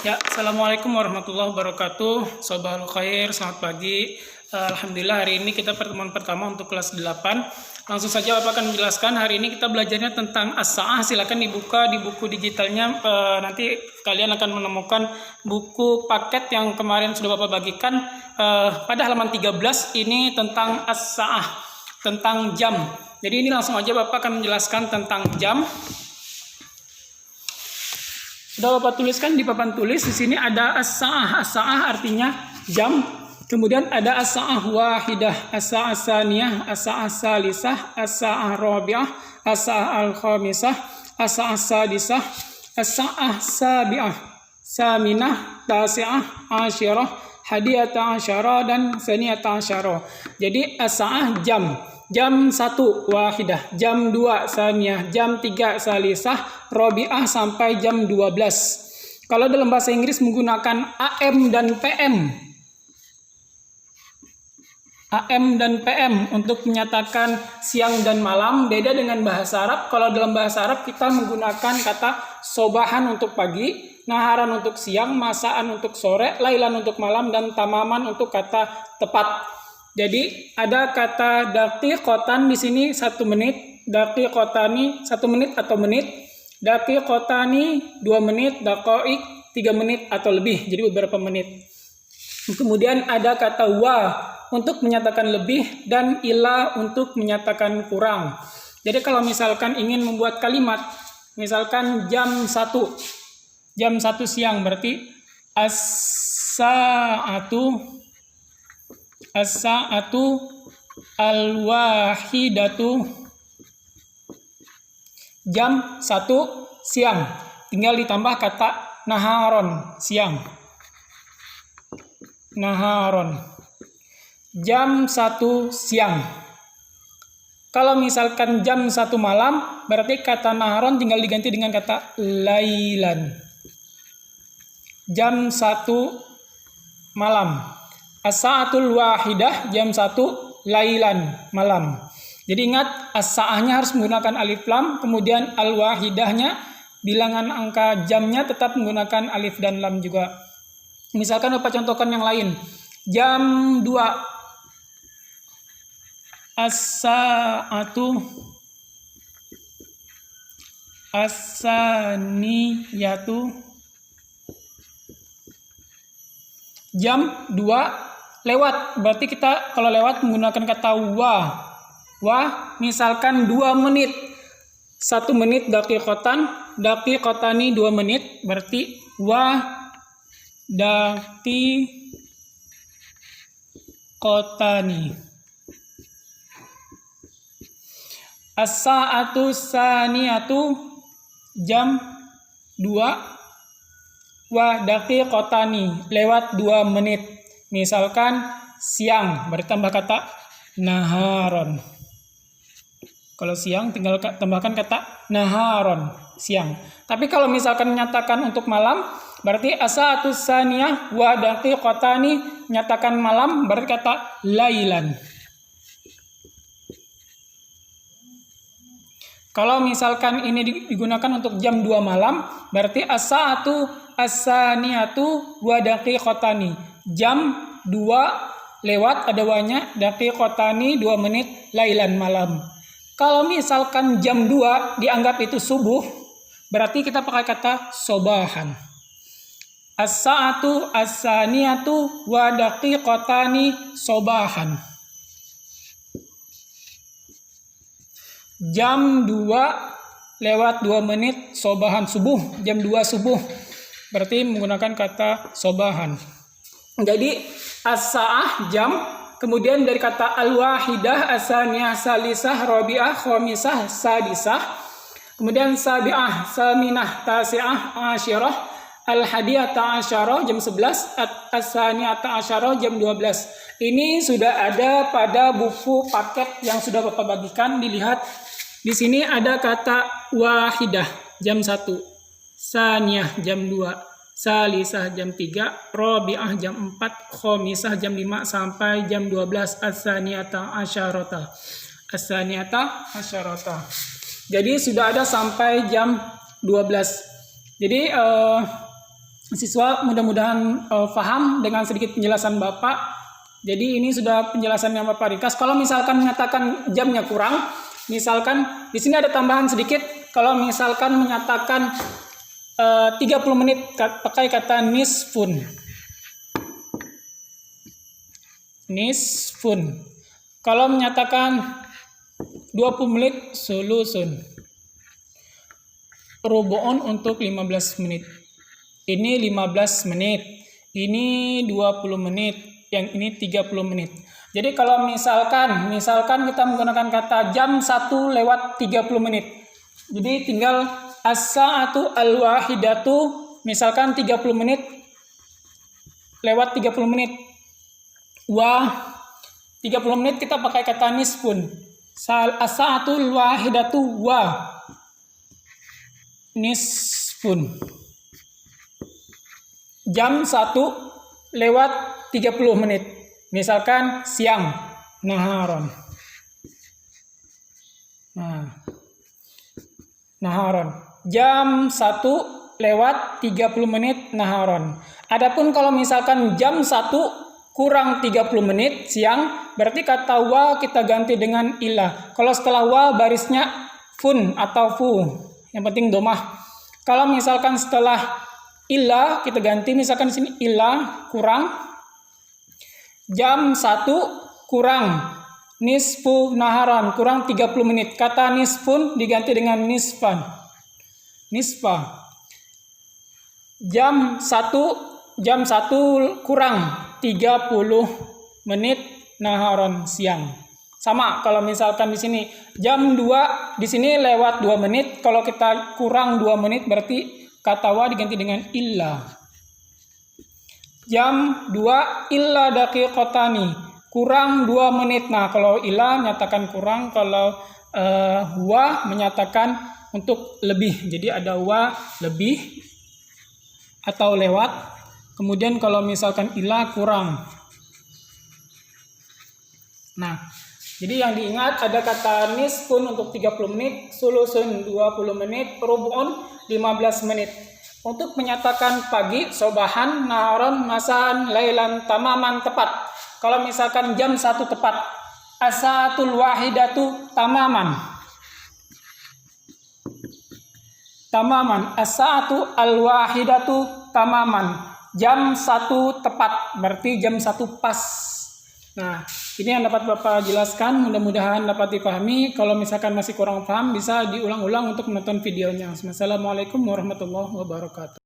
Ya, Assalamualaikum warahmatullahi wabarakatuh. Sobahul khair, selamat pagi. Alhamdulillah hari ini kita pertemuan pertama untuk kelas 8. Langsung saja Bapak akan menjelaskan. Hari ini kita belajarnya tentang as-sa'ah. Silakan dibuka di buku digitalnya. Nanti kalian akan menemukan buku paket yang kemarin sudah Bapak bagikan. Pada halaman 13 ini tentang as-sa'ah, tentang jam. Jadi ini langsung aja Bapak akan menjelaskan tentang jam. Sudah Bapak tuliskan di papan tulis. Di sini ada as-sa'ah. As-sa'ah artinya jam. Kemudian ada as-sa'ah wahidah, as-sa'ah saniyah, as-sa'ah salisah, as-sa'ah rabi'ah, as-sa'ah al-khamisah, as-sa'ah sadisah, as-sa'ah sabi'ah, saminah, tasi'ah, asyirah, hadiyata asyara, dan saniyata asyara. Jadi as-sa'ah jam. Jam 1 wahidah, jam 2 saniyah, jam 3 salisah, rabi'ah sampai jam 12. Kalau dalam bahasa Inggris menggunakan AM dan PM. AM dan PM untuk menyatakan siang dan malam. Beda dengan bahasa Arab. Kalau dalam bahasa Arab kita menggunakan kata sobahan untuk pagi, naharan untuk siang, masaan untuk sore, lailan untuk malam, dan tamaman untuk kata tepat. Jadi ada kata daqiqatan di sini 1 menit, daqiqatani 1 menit atau menit, daqiqatani 2 menit, daqaiq 3 menit atau lebih, jadi beberapa menit. Kemudian ada kata wa untuk menyatakan lebih dan ila untuk menyatakan kurang. Jadi kalau misalkan ingin membuat kalimat, misalkan jam 1 siang berarti as-sa'atu al-wahidatu, jam 1 siang. Tinggal ditambah kata naharon, siang. Naharon. Jam 1 siang. Kalau misalkan jam 1 malam, berarti kata naharon tinggal diganti dengan kata lailan. Jam 1 malam. As-sa'atul wahidah, jam 1 lailan, malam. Jadi ingat, as-sa'ahnya harus menggunakan alif lam, kemudian al-wahidahnya, bilangan angka jamnya tetap menggunakan alif dan lam juga. Misalkan Bapak contohkan yang lain. Jam 2. As-sa'atu as-saniyatu. Jam 2 lewat, berarti kita kalau lewat menggunakan kata wa. Wa, misalkan 2 menit. 1 menit daqiqatan, daqiqatani 2 menit, berarti wa daqiqatani. As-sa'atu saniyatu, jam 2 wa daqiqatani, lewat 2 menit. Misalkan siang, bertambah kata naharon. Kalau siang tinggal tambahkan kata naharon, siang. Tapi kalau misalkan menyatakan untuk malam, berarti as-sa'atu saniyah wa daqiqatani, menyatakan malam, berarti kata lailan. Kalau misalkan ini digunakan untuk jam 2 malam, berarti as-sa'atu as-saniyatu wa daqiqatani. Jam 2 lewat, ada wanya, daqiqatani 2 menit, lailan, malam. Kalau misalkan jam 2 dianggap itu subuh, berarti kita pakai kata sobahan. As-sa'atu as-saniyatu wa daqiqatani sobahan. Jam 2 lewat 2 menit, sobahan, subuh, jam 2 subuh. Berarti menggunakan kata sobahan. Jadi as-sa'ah jam, kemudian dari kata al-wahidah, as-saniyah, salisah, rabi'ah, khamisah, sadisah, kemudian sabi'ah, saminah, tasi'ah, asyirah, al-hadiyata asyara, jam 11, as-saniyata asyara, jam 12. Ini sudah ada pada buku paket yang sudah Bapak bagikan. Dilihat di sini ada kata wahidah, jam 1, saniyah, jam 2, salisah jam 3, rabi'ah jam 4, khamisah jam 5 sampai jam 12, as-saniyata asyarata. As-saniyata asyarata. Jadi sudah ada sampai jam 12. Jadi siswa mudah-mudahan paham dengan sedikit penjelasan Bapak. Jadi ini sudah penjelasan yang Bapak ringkas. Kalau misalkan menyatakan jamnya kurang, misalkan di sini ada tambahan sedikit. Kalau misalkan menyatakan 30 menit pakai kata nisfun. Nisfun. Kalau menyatakan 20 menit sulusun. Rubu'un untuk 15 menit. Ini 15 menit. Ini 20 menit. Yang ini 30 menit. Jadi kalau misalkan kita menggunakan kata jam 1 lewat 30 menit. Jadi tinggal as-sa'atu al-wahidatu, misalkan 30 menit lewat 30 menit. 30 menit kita pakai kata nisfun. As-sa'atu al-wahidatu wa nisfun. Jam 1 lewat 30 menit. Misalkan siang, naharon. Naharon. Jam 1 lewat 30 menit naharon. Adapun kalau misalkan jam 1 kurang 30 menit siang, berarti kata wa kita ganti dengan ilah. Kalau setelah wa barisnya fun atau fu. Yang penting domah. Kalau misalkan setelah ilah kita ganti, misalkan di sini ilah kurang jam 1 kurang nisfu naharan, kurang 30 menit. Kata nisfun diganti dengan nisfan. Nisfa. Jam 1 kurang 30 menit naharan siang. Sama kalau misalkan di sini jam 2 di sini lewat 2 menit, kalau kita kurang 2 menit berarti kata wa diganti dengan illa. Jam 2 illa daqiqatani, kurang 2 menit. Nah, kalau illa menyatakan kurang, kalau wa menyatakan untuk lebih. Jadi ada wa lebih atau lewat. Kemudian kalau misalkan illa kurang. Nah, jadi yang diingat ada kata nisfun untuk 30 menit, sulusun 20 menit, rubu'un 15 menit. Untuk menyatakan pagi, sobahan, naharon, masaan, lailan, tamaman, tepat. Kalau misalkan jam 1 tepat, as-sa'atul wahidatu tamaman. Tamaman, as-sa'atu al-wahidatu tamaman. Jam 1 tepat, berarti jam 1 pas. Nah, ini yang dapat Bapak jelaskan, mudah-mudahan dapat dipahami. Kalau misalkan masih kurang paham, bisa diulang-ulang untuk menonton videonya. Wassalamualaikum warahmatullahi wabarakatuh.